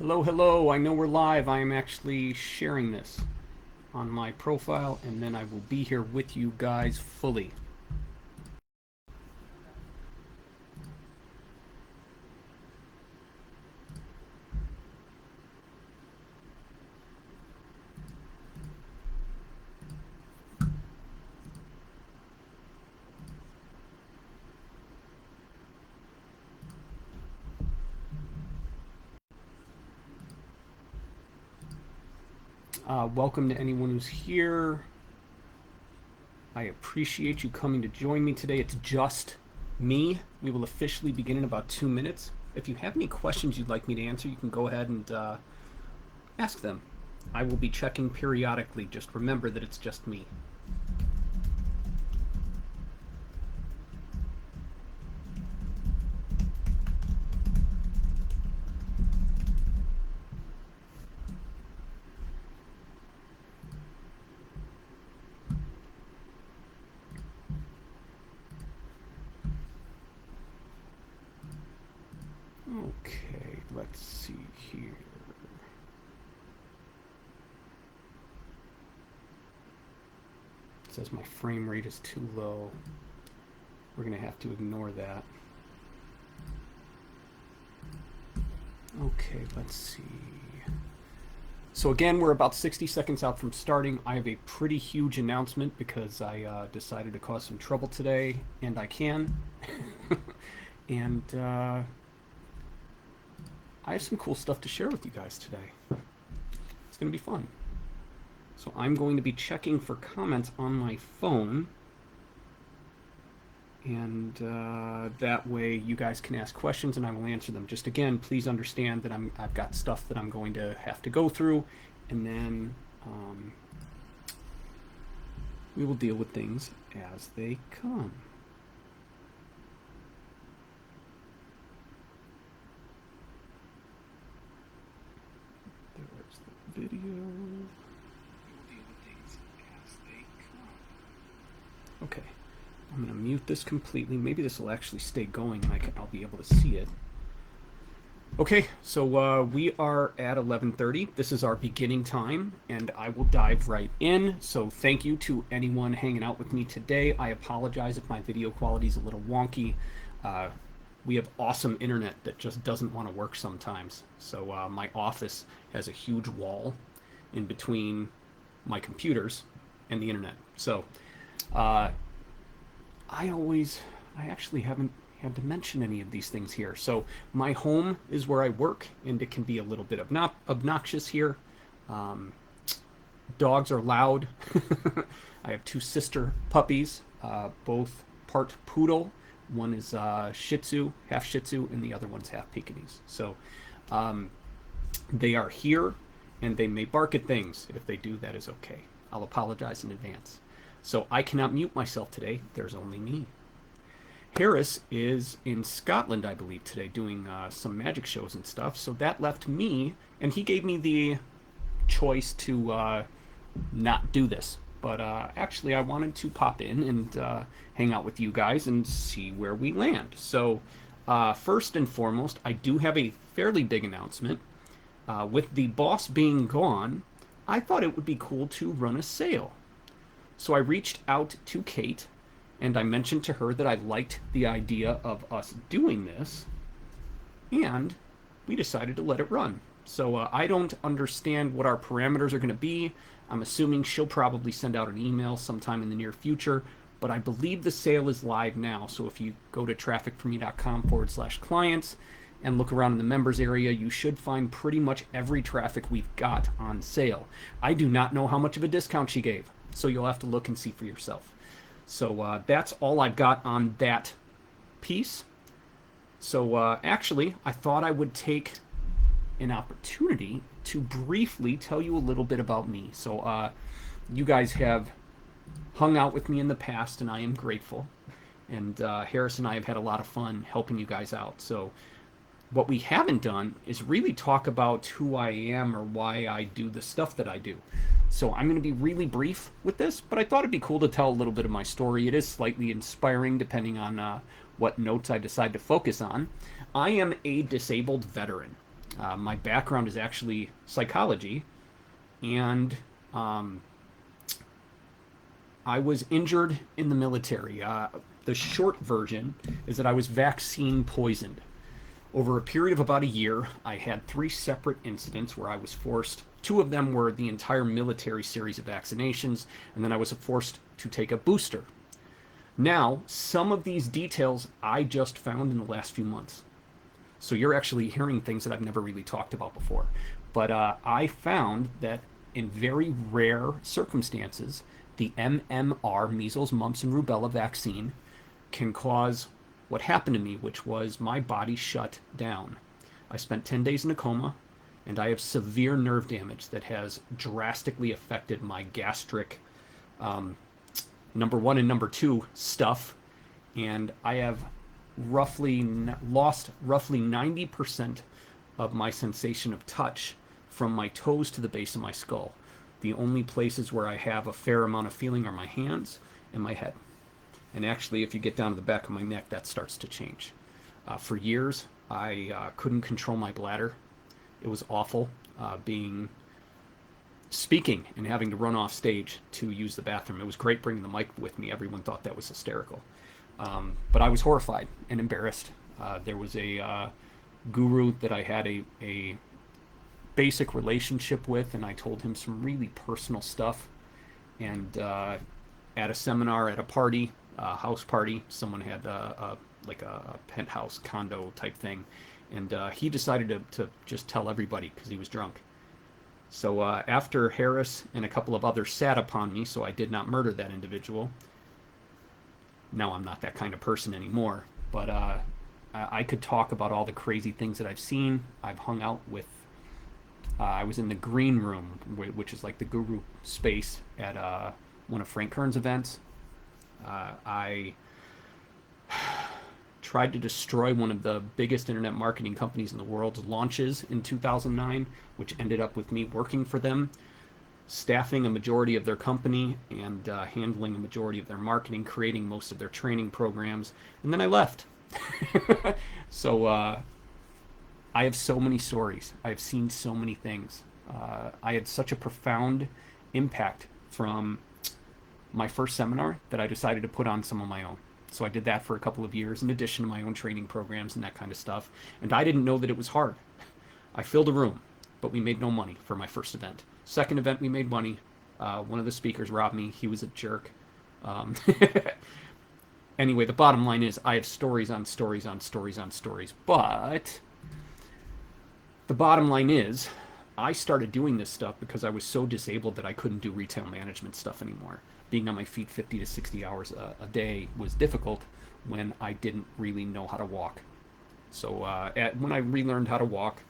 Hello, hello. I know we're live. I am actually sharing this on my profile, and then I will be here with you guys fully. Welcome to anyone who's here. I appreciate you coming to join me today. It's just me. We will officially begin in about 2 minutes. If you have any questions you'd like me to answer, you can go ahead and ask them. I will be checking periodically. Just remember that it's just me. Okay, let's see here. It says my frame rate is too low. We're going to have to ignore that. Okay, let's see. So again, we're about 60 seconds out from starting. I have a pretty huge announcement because I decided to cause some trouble today, and I can. And I have some cool stuff to share with you guys today. It's going to be fun. So I'm going to be checking for comments on my phone, and that way you guys can ask questions and I will answer them. Just again, please understand that I've got stuff that I'm going to have to go through, and then we will deal with things as they come. There's the video. We will deal with things as they come. Okay. I'm going to mute this completely. Maybe this will actually stay going and I'll be able to see it. Okay, so we are at 11:30. This is our beginning time, and I will dive right in. So thank you to anyone hanging out with me today. I apologize if my video quality is a little wonky. We have awesome internet that just doesn't want to work sometimes. So my office has a huge wall in between my computers and the internet. So I actually haven't had to mention any of these things here. So my home is where I work, and it can be a little bit obnoxious here. Dogs are loud. I have two sister puppies, both part poodle. One is Shih Tzu, half Shih Tzu, and the other one's half Pekingese. So they are here, and they may bark at things. If they do, that is okay. I'll apologize in advance. So I cannot mute myself today. There's only me. Harris is in Scotland, I believe, today doing some magic shows and stuff. So that left me, and he gave me the choice to not do this. But actually, I wanted to pop in and hang out with you guys and see where we land. So first and foremost, I do have a fairly big announcement. With the boss being gone, I thought it would be cool to run a sale. So I reached out to Kate, and I mentioned to her that I liked the idea of us doing this, and we decided to let it run. So I don't understand what our parameters are going to be. I'm assuming she'll probably send out an email sometime in the near future, but I believe the sale is live now. So if you go to trafficforme.com/clients and look around in the members area, you should find pretty much every traffic we've got on sale. I do not know how much of a discount she gave, so you'll have to look and see for yourself. So that's all I've got on that piece. So actually, I thought I would take an opportunity to briefly tell you a little bit about me. So you guys have hung out with me in the past, and I am grateful. And Harris and I have had a lot of fun helping you guys out. So what we haven't done is really talk about who I am or why I do the stuff that I do. So I'm going to be really brief with this, but I thought it'd be cool to tell a little bit of my story. It is slightly inspiring depending on what notes I decide to focus on. I am a disabled veteran. My background is actually psychology, and um, I was injured in the military. The short version is that I was vaccine poisoned. Over a period of about a year, I had 3 separate incidents where I was forced. 2 of them were the entire military series of vaccinations, and then I was forced to take a booster. Now, some of these details I just found in the last few months. So you're actually hearing things that I've never really talked about before. But I found that in very rare circumstances, the MMR, measles, mumps, and rubella vaccine, can cause what happened to me, which was my body shut down. I spent 10 days in a coma, and I have severe nerve damage that has drastically affected my gastric, um, number one and number two stuff, and I have roughly lost roughly 90% of my sensation of touch from my toes to the base of my skull. The only places where I have a fair amount of feeling are my hands and my head. And actually, if you get down to the back of my neck, that starts to change. For years, I couldn't control my bladder. It was awful being speaking and having to run off stage to use the bathroom. It was great bringing the mic with me. Everyone thought that was hysterical. But I was horrified and embarrassed. There was a guru that I had a basic relationship with, and I told him some really personal stuff. And at a seminar, at a party, house party, someone had like a penthouse condo type thing, and he decided to just tell everybody because he was drunk. So after Harris and a couple of others sat upon me, so I did not murder that individual. Now I'm not that kind of person anymore, but I could talk about all the crazy things that I've seen. I've hung out with. I was in the green room, which is like the guru space at one of Frank Kern's events. I tried to destroy one of the biggest internet marketing companies in the world's launches in 2009, which ended up with me working for them, staffing a majority of their company, and handling a majority of their marketing, creating most of their training programs, and then I left. So I have so many stories. I have seen so many things. I had such a profound impact from my first seminar that I decided to put on some of my own. So I did that for a couple of years in addition to my own training programs and that kind of stuff. And I didn't know that it was hard. I filled a room, but we made no money for my first event. Second event, we made money. One of the speakers robbed me. He was a jerk. Anyway, the bottom line is I have stories on stories on stories on stories. But the bottom line is I started doing this stuff because I was so disabled that I couldn't do retail management stuff anymore. Being on my feet 50 to 60 hours a day was difficult when I didn't really know how to walk. So when I relearned how to walk,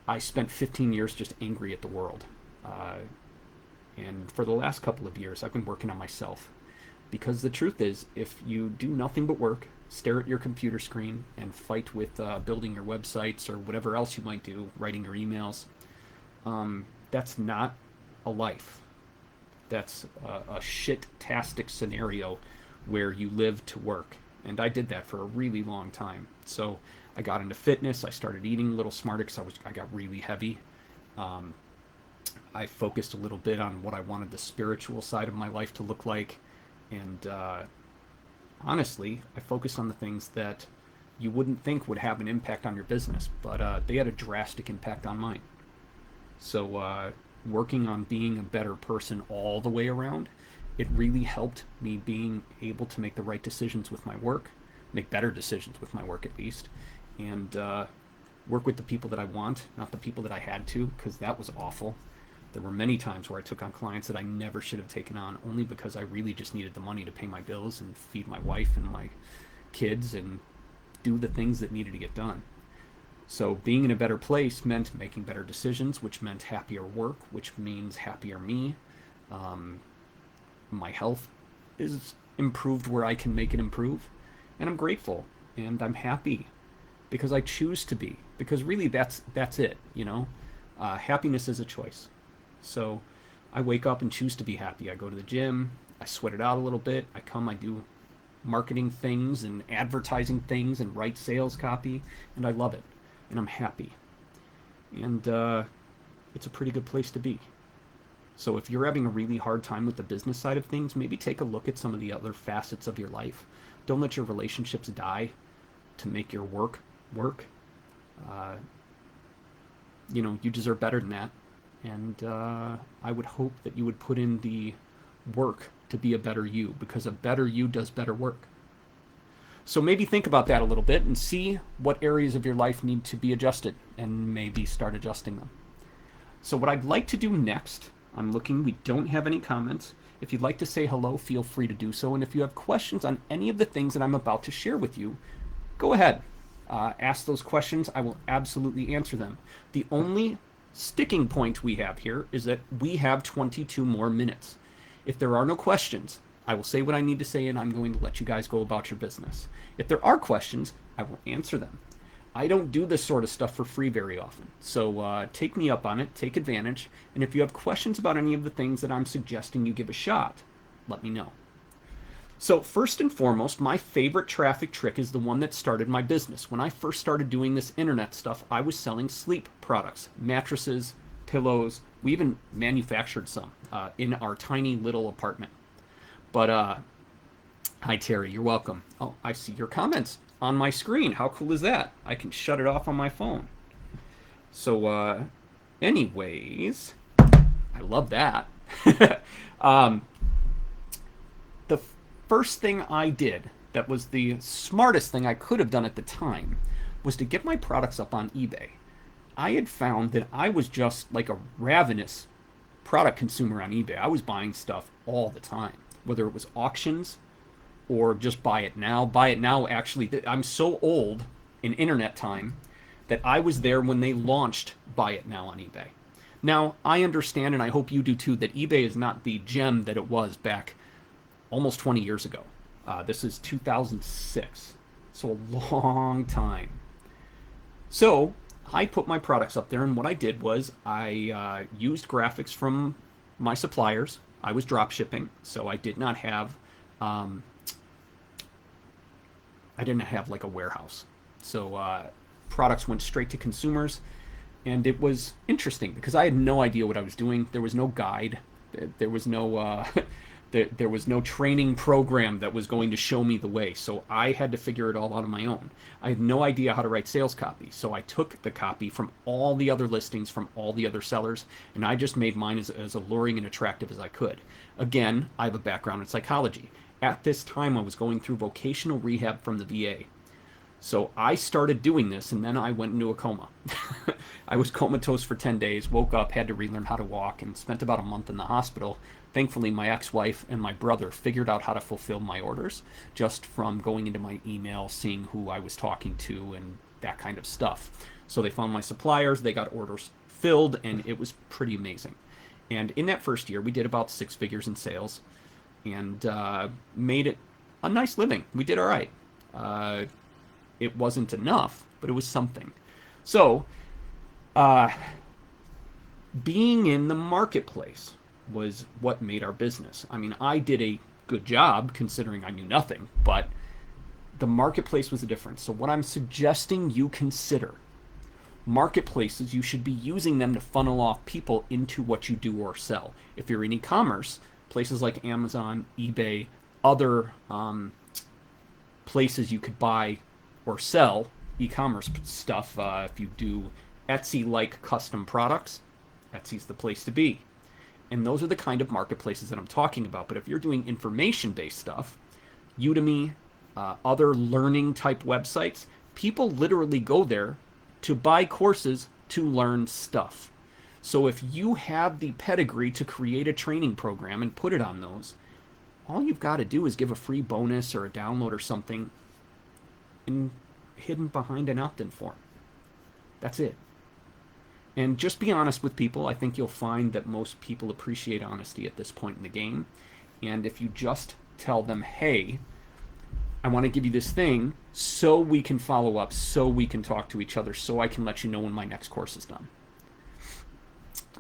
I spent 15 years just angry at the world. And for the last couple of years, I've been working on myself. Because the truth is, if you do nothing but work, stare at your computer screen, and fight with building your websites or whatever else you might do, writing your emails, that's not a life. That's a shit-tastic scenario where you live to work. And I did that for a really long time. So I got into fitness. I started eating a little smarter because I got really heavy. I focused a little bit on what I wanted the spiritual side of my life to look like. And honestly, I focused on the things that you wouldn't think would have an impact on your business, but they had a drastic impact on mine. So working on being a better person all the way around, it really helped me being able to make the right decisions with my work, make better decisions with my work at least, and work with the people that I want, not the people that I had to, because that was awful. There were many times where I took on clients that I never should have taken on, only because I really just needed the money to pay my bills and feed my wife and my kids and do the things that needed to get done. So being in a better place meant making better decisions, which meant happier work, which means happier me. My health is improved where I can make it improve. And I'm grateful and I'm happy because I choose to be. Because really that's it, you know. Happiness is a choice. So I wake up and choose to be happy. I go to the gym, I sweat it out a little bit, I do marketing things and advertising things and write sales copy, and I love it. And I'm happy. and it's a pretty good place to be. So if you're having a really hard time with the business side of things, maybe take a look at some of the other facets of your life. Don't let your relationships die to make your work work. Uh, you deserve better than that. And I would hope that you would put in the work to be a better you, because a better you does better work. So maybe think about that a little bit and see what areas of your life need to be adjusted and maybe start adjusting them. So what I'd like to do next, I'm looking, we don't have any comments. If you'd like to say hello, feel free to do so. And if you have questions on any of the things that I'm about to share with you, go ahead. Ask those questions. I will absolutely answer them. The only sticking point we have here is that we have 22 more minutes. If there are no questions, I will say what I need to say and I'm going to let you guys go about your business. If there are questions, I will answer them. I don't do this sort of stuff for free very often. So take me up on it, take advantage. And if you have questions about any of the things that I'm suggesting you give a shot, let me know. So first and foremost, my favorite traffic trick is the one that started my business. When I first started doing this internet stuff, I was selling sleep products, mattresses, pillows. We even manufactured some in our tiny little apartment. But hi, Terry, you're welcome. Oh, I see your comments on my screen. How cool is that? I can shut it off on my phone. So anyways, I love that. The first thing I did that was the smartest thing I could have done at the time was to get my products up on eBay. I had found that I was just like a ravenous product consumer on eBay. I was buying stuff all the time, whether it was auctions or just buy it now. Buy it now, actually, I'm so old in internet time that I was there when they launched Buy It Now on eBay. Now, I understand, and I hope you do too, that eBay is not the gem that it was back almost 20 years ago. This is 2006, so a long time. So I put my products up there, and what I did was I used graphics from my suppliers. I was drop shipping, so I did not have like a warehouse. So products went straight to consumers, and it was interesting because I had no idea what I was doing. There was no guide. There was no there was no training program that was going to show me the way. So I had to figure it all out on my own. I had no idea how to write sales copy. So I took the copy from all the other listings, from all the other sellers, and I just made mine as alluring and attractive as I could. Again, I have a background in psychology. At this time, I was going through vocational rehab from the VA. So I started doing this, and then I went into a coma. I was comatose for 10 days, woke up, had to relearn how to walk, and spent about a month in the hospital. Thankfully, my ex-wife and my brother figured out how to fulfill my orders just from going into my email, seeing who I was talking to, and that kind of stuff. So they found my suppliers, they got orders filled, and it was pretty amazing. And in that first year, we did about 6 figures in sales and made it a nice living. We did all right. It wasn't enough, but it was something. So being in the marketplace was what made our business. I mean, I did a good job considering I knew nothing, but the marketplace was the difference. So what I'm suggesting you consider, marketplaces, you should be using them to funnel off people into what you do or sell. If you're in e-commerce, places like Amazon, eBay, other places you could buy or sell e-commerce stuff. If you do Etsy-like custom products, Etsy's the place to be. And those are the kind of marketplaces that I'm talking about. But if you're doing information-based stuff, Udemy, other learning type websites, people literally go there to buy courses to learn stuff. So if you have the pedigree to create a training program and put it on those, all you've got to do is give a free bonus or a download or something and hidden behind an opt-in form. That's it. And just be honest with people. I think you'll find that most people appreciate honesty at this point in the game. And if you just tell them, hey, I want to give you this thing so we can follow up, so we can talk to each other, so I can let you know when my next course is done.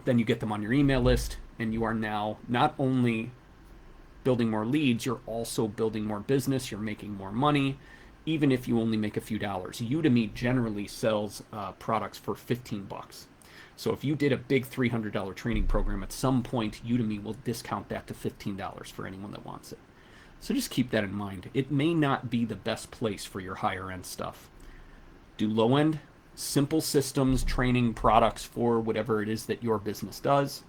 Then you get them on your email list, and you are now not only building more leads, you're also building more business, you're making more money, even if you only make a few dollars. Udemy generally sells products for $15. So if you did a big $300 training program, at some point Udemy will discount that to $15 for anyone that wants it. So just keep that in mind. It may not be the best place for your higher end stuff. Do low end, simple systems, training products for whatever it is that your business does,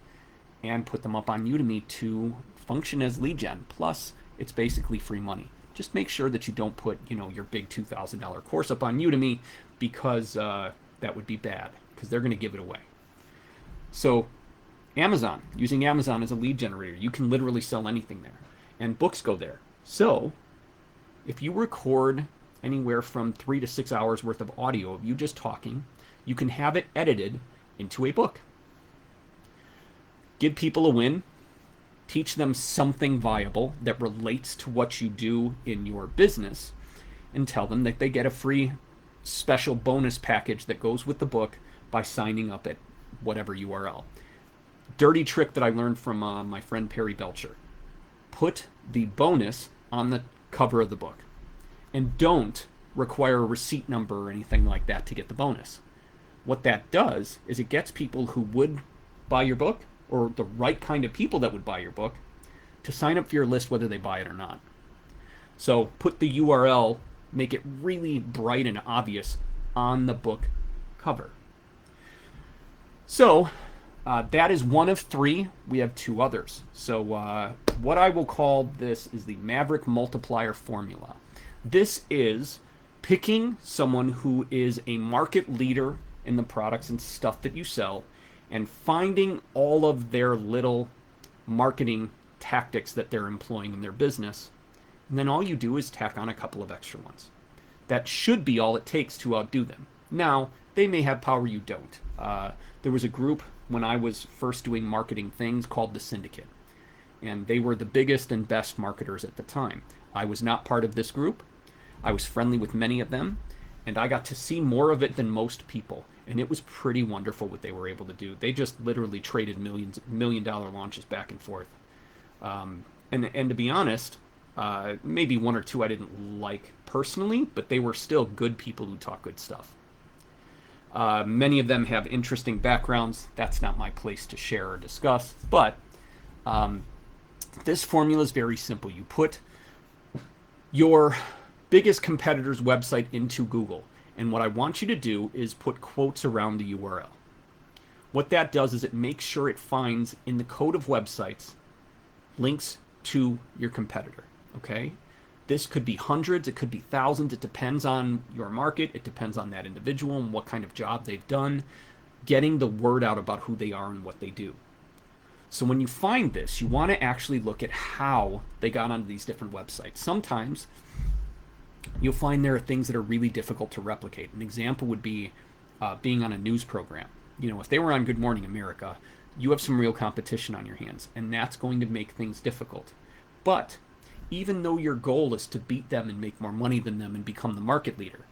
and put them up on Udemy to function as lead gen. Plus, it's basically free money. Just make sure that you don't put, your big $2,000 course up on Udemy, because that would be bad, because they're going to give it away. So Amazon, using Amazon as a lead generator, you can literally sell anything there, and books go there. So if you record anywhere from 3 to 6 hours worth of audio of you just talking, you can have it edited into a book. Give people a win. Teach them something viable that relates to what you do in your business, and tell them that they get a free special bonus package that goes with the book by signing up at whatever URL. Dirty trick that I learned from my friend Perry Belcher. Put the bonus on the cover of the book, and don't require a receipt number or anything like that to get the bonus. What that does is it gets people who would buy your book, or the right kind of people that would buy your book, to sign up for your list whether they buy it or not. So put the URL, make it really bright and obvious on the book cover. So that is one of 3. We have 2 others. So what I will call this is the Maverick Multiplier Formula. This is picking someone who is a market leader in the products and stuff that you sell, and finding all of their little marketing tactics that they're employing in their business. And then all you do is tack on a couple of extra ones. That should be all it takes to outdo them. Now, they may have power you don't. There was a group when I was first doing marketing things called the Syndicate, and they were the biggest and best marketers at the time. I was not part of this group. I was friendly with many of them, and I got to see more of it than most people. And it was pretty wonderful what they were able to do. They just literally traded million-dollar launches back and forth. And to be honest, maybe 1 or 2 I didn't like personally, but they were still good people who talk good stuff. Many of them have interesting backgrounds. That's not my place to share or discuss. But this formula is very simple. You put your biggest competitor's website into Google. And what I want you to do is put quotes around the URL. What that does is it makes sure it finds in the code of websites links to your competitor, okay? This could be hundreds, it could be thousands. It depends on your market. It depends on that individual and what kind of job they've done, getting the word out about who they are and what they do. So when you find this, you want to actually look at how they got onto these different websites. Sometimes you'll find there are things that are really difficult to replicate. An example would be being on a news program. If they were on Good Morning America, you have some real competition on your hands, and that's going to make things difficult. But even though your goal is to beat them and make more money than them and become the market leader,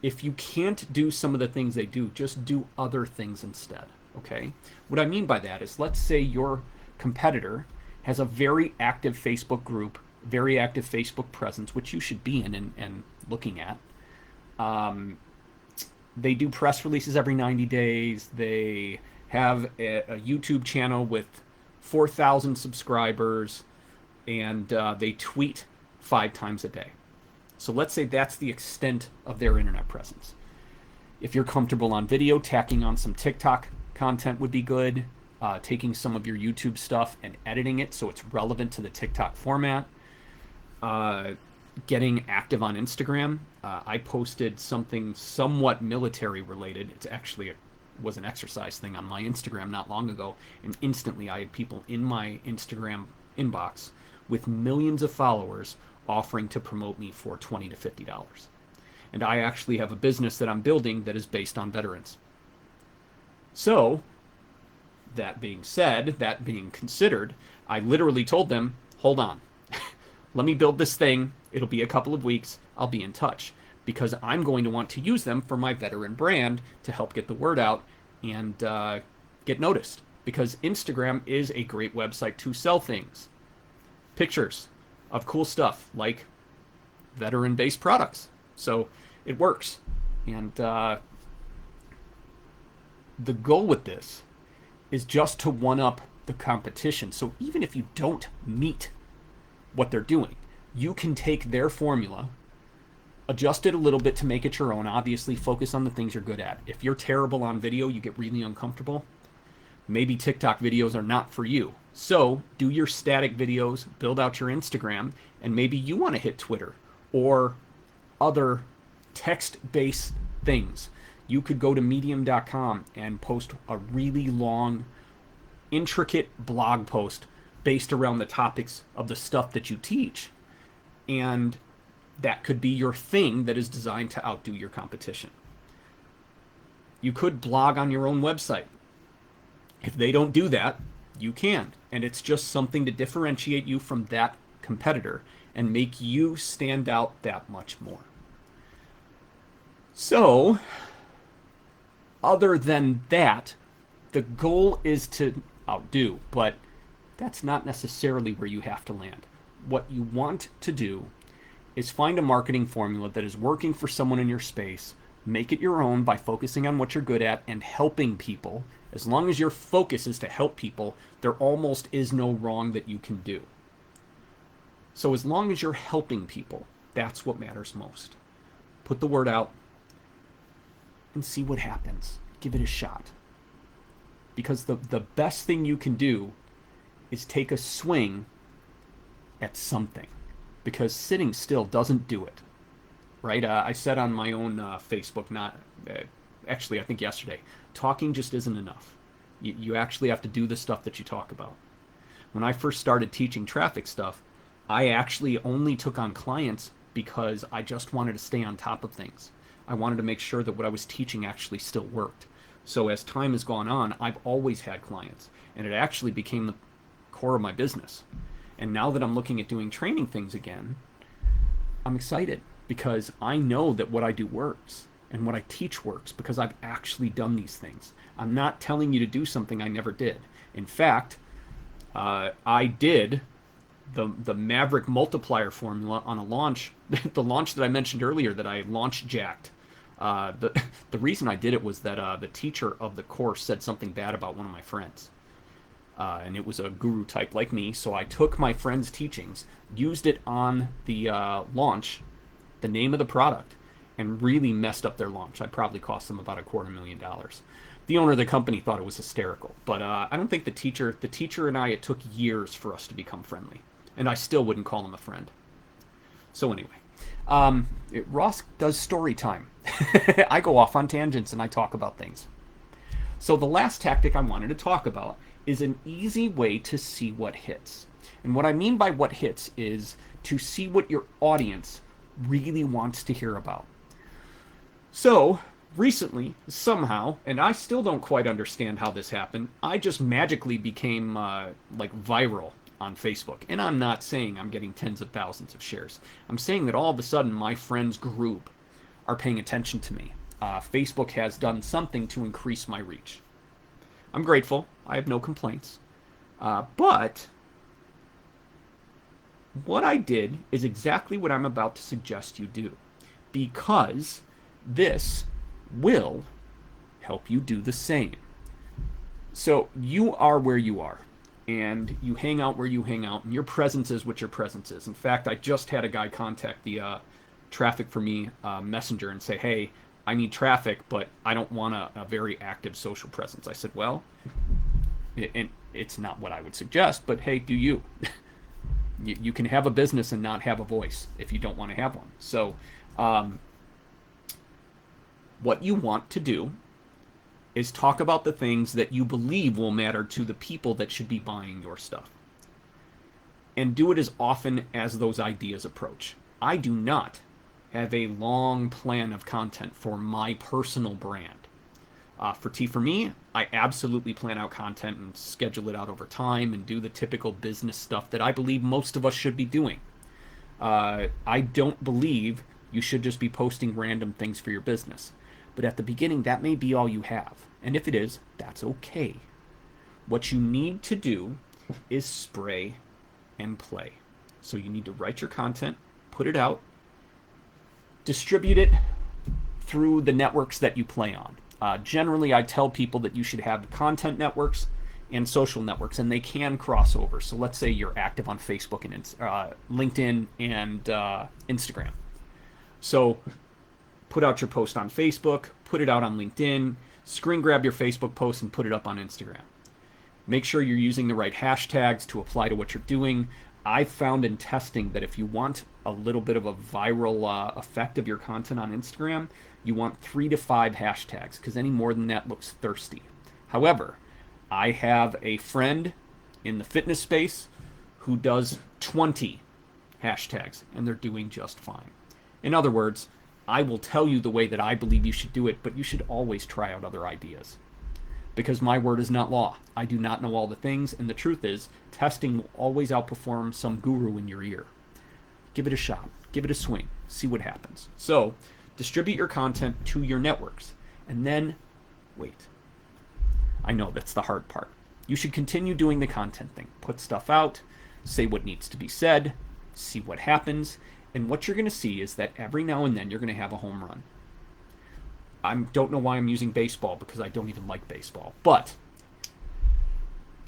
if you can't do some of the things they do, just do other things instead, okay? What I mean by that is, let's say your competitor has a very active Facebook group, very active Facebook presence, which you should be in and looking at. They do press releases every 90 days. They have a YouTube channel with 4,000 subscribers, and they tweet 5 times a day. So let's say that's the extent of their internet presence. If you're comfortable on video, tacking on some TikTok content would be good. Taking some of your YouTube stuff and editing it so it's relevant to the TikTok format. Getting active on Instagram. I posted something somewhat military related. It's actually was an exercise thing on my Instagram not long ago, and instantly I had people in my Instagram inbox with millions of followers offering to promote me for $20 to $50. And I actually have a business that I'm building that is based on veterans. So, that being said, that being considered, I literally told them, hold on, let me build this thing. It'll be a couple of weeks. I'll be in touch, because I'm going to want to use them for my veteran brand to help get the word out and get noticed. Because Instagram is a great website to sell things. Pictures of cool stuff like veteran-based products. So it works. And the goal with this is just to one up the competition. So even if you don't meet what they're doing, you can take their formula, adjust it a little bit to make it your own. Obviously, focus on the things you're good at. If you're terrible on video, you get really uncomfortable, maybe TikTok videos are not for you. So do your static videos, build out your Instagram, and maybe you want to hit Twitter or other text-based things. You could go to medium.com and post a really long, intricate blog post based around the topics of the stuff that you teach. And that could be your thing that is designed to outdo your competition. You could blog on your own website. If they don't do that, you can. And it's just something to differentiate you from that competitor and make you stand out that much more. So, other than that, the goal is to outdo, but that's not necessarily where you have to land. What you want to do is find a marketing formula that is working for someone in your space, make it your own by focusing on what you're good at and helping people. As long as your focus is to help people, there almost is no wrong that you can do. So as long as you're helping people, that's what matters most. Put the word out and see what happens. Give it a shot. Because the best thing you can do is take a swing at something. Because sitting still doesn't do it. Right? I said on my own Facebook, actually I think yesterday, talking just isn't enough. You actually have to do the stuff that you talk about. When I first started teaching traffic stuff, I actually only took on clients because I just wanted to stay on top of things. I wanted to make sure that what I was teaching actually still worked. So as time has gone on, I've always had clients, and it actually became the core of my business. And now that I'm looking at doing training things again, I'm excited because I know that what I do works and what I teach works because I've actually done these things. I'm not telling you to do something I never did. In fact, I did the Maverick multiplier formula on a launch, the launch that I mentioned earlier that I launch jacked. The reason I did it was that the teacher of the course said something bad about one of my friends. And it was a guru type like me, so I took my friend's teachings, used it on the launch, the name of the product, and really messed up their launch. I probably cost them about $250,000. The owner of the company thought it was hysterical, but I don't think the teacher and I, it took years for us to become friendly, and I still wouldn't call him a friend. So anyway, Ross does story time. I go off on tangents and I talk about things. So the last tactic I wanted to talk about is an easy way to see what hits. And what I mean by what hits is to see what your audience really wants to hear about. So recently, somehow, and I still don't quite understand how this happened, I just magically became like viral on Facebook. And I'm not saying I'm getting tens of thousands of shares. I'm saying that all of a sudden my friends group are paying attention to me. Facebook has done something to increase my reach. I'm grateful. I have no complaints. But what I did is exactly what I'm about to suggest you do, because this will help you do the same. So you are where you are, and you hang out where you hang out, and your presence is what your presence is. In fact, I just had a guy contact the Traffic for Me messenger and say, hey, I need traffic, but I don't want a very active social presence. I said, well, and it's not what I would suggest, but hey, do you? You can have a business and not have a voice if you don't want to have one. So what you want to do is talk about the things that you believe will matter to the people that should be buying your stuff. And do it as often as those ideas approach. I do not have a long plan of content for my personal brand. For Tea for Me, I absolutely plan out content and schedule it out over time and do the typical business stuff that I believe most of us should be doing. I don't believe you should just be posting random things for your business. But at the beginning, that may be all you have. And if it is, that's okay. What you need to do is spray and play. So you need to write your content, put it out, distribute it through the networks that you play on. Generally, I tell people that you should have content networks and social networks, and they can cross over. So let's say you're active on Facebook and LinkedIn and Instagram. So put out your post on Facebook, put it out on LinkedIn, screen grab your Facebook post and put it up on Instagram. Make sure you're using the right hashtags to apply to what you're doing. I've found in testing that if you want a little bit of a viral effect of your content on Instagram, you want 3 to 5 hashtags, because any more than that looks thirsty. However, I have a friend in the fitness space who does 20 hashtags, and they're doing just fine. In other words, I will tell you the way that I believe you should do it, but you should always try out other ideas. Because my word is not law. I do not know all the things, and the truth is, testing will always outperform some guru in your ear. Give it a shot. Give it a swing. See what happens. So, distribute your content to your networks, and then wait. I know that's the hard part. You should continue doing the content thing. Put stuff out, say what needs to be said, see what happens, and what you're going to see is that every now and then you're going to have a home run. I don't know why I'm using baseball, because I don't even like baseball, but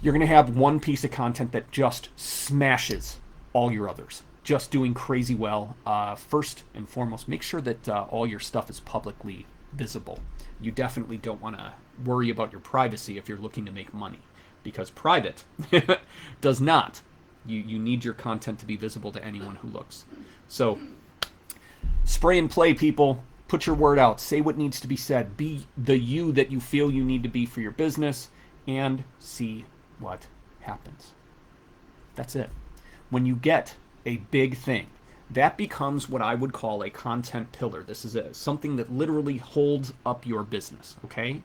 you're going to have one piece of content that just smashes all your others, just doing crazy well. First and foremost, make sure that all your stuff is publicly visible. You definitely don't want to worry about your privacy if you're looking to make money, because private does not. You need your content to be visible to anyone who looks. So spray and play, people. Put your word out. Say what needs to be said. Be the you that you feel you need to be for your business, and see what happens. That's it. When you get a big thing, that becomes what I would call a content pillar. This is something that literally holds up your business, okay?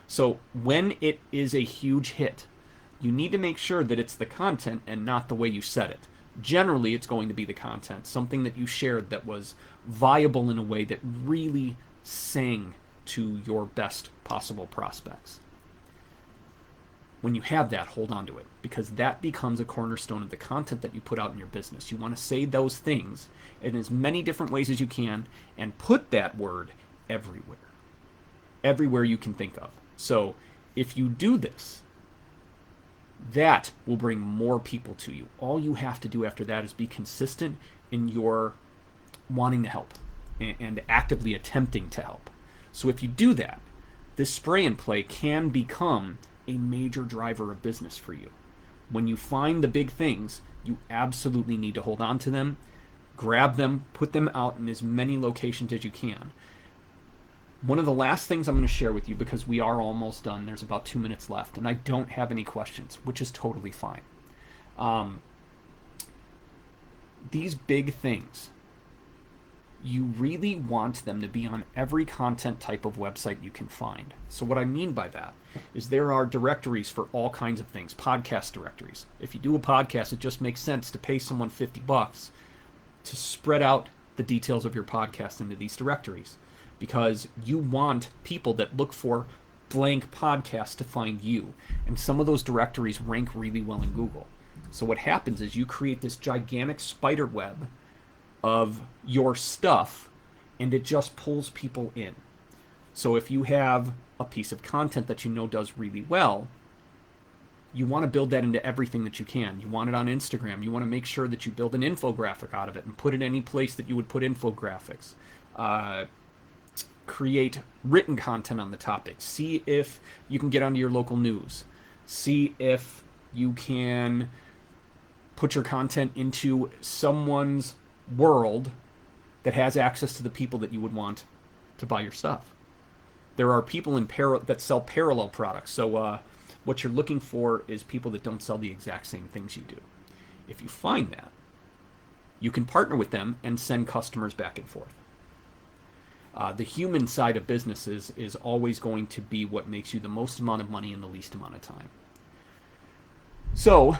So when it is a huge hit, you need to make sure that it's the content and not the way you said it. Generally, it's going to be the content, something that you shared that was viable in a way that really sang to your best possible prospects. When you have that, hold on to it, because that becomes a cornerstone of the content that you put out in your business. You want to say those things in as many different ways as you can, and put that word everywhere you can think of. So if you do this, that will bring more people to you. All you have to do after that is be consistent in your wanting to help and actively attempting to help. So if you do that, this spray and play can become a major driver of business for you. When you find the big things, you absolutely need to hold on to them, grab them, put them out in as many locations as you can. One of the last things I'm going to share with you, because we are almost done, there's about 2 minutes left, and I don't have any questions, which is totally fine. These big things, you really want them to be on every content type of website you can find. So what I mean by that is there are directories for all kinds of things, podcast directories. If you do a podcast, it just makes sense to pay someone $50 to spread out the details of your podcast into these directories, because you want people that look for blank podcast to find you. And some of those directories rank really well in Google. So what happens is you create this gigantic spider web of your stuff, and it just pulls people in. So if you have a piece of content that you know does really well, you want to build that into everything that you can. You want it on Instagram. You want to make sure that you build an infographic out of it and put it any place that you would put infographics. Create written content on the topic. See if you can get onto your local news. See if you can put your content into someone's world that has access to the people that you would want to buy your stuff. There are people that sell parallel products. So what you're looking for is people that don't sell the exact same things you do. If you find that, you can partner with them and send customers back and forth. The human side of businesses is always going to be what makes you the most amount of money in the least amount of time. So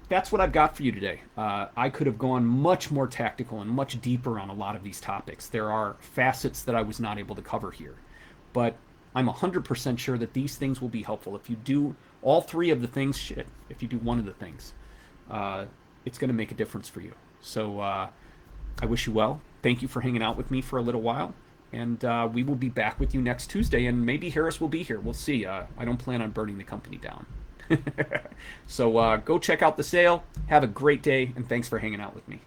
that's what I've got for you today. I could have gone much more tactical and much deeper on a lot of these topics. There are facets that I was not able to cover here, but I'm 100% sure that these things will be helpful. If you do all 3 of the things, shit, if you do one of the things, it's going to make a difference for you. So I wish you well. Thank you for hanging out with me for a little while. And we will be back with you next Tuesday, and maybe Harris will be here. We'll see. I don't plan on burning the company down. So go check out the sale. Have a great day, and thanks for hanging out with me.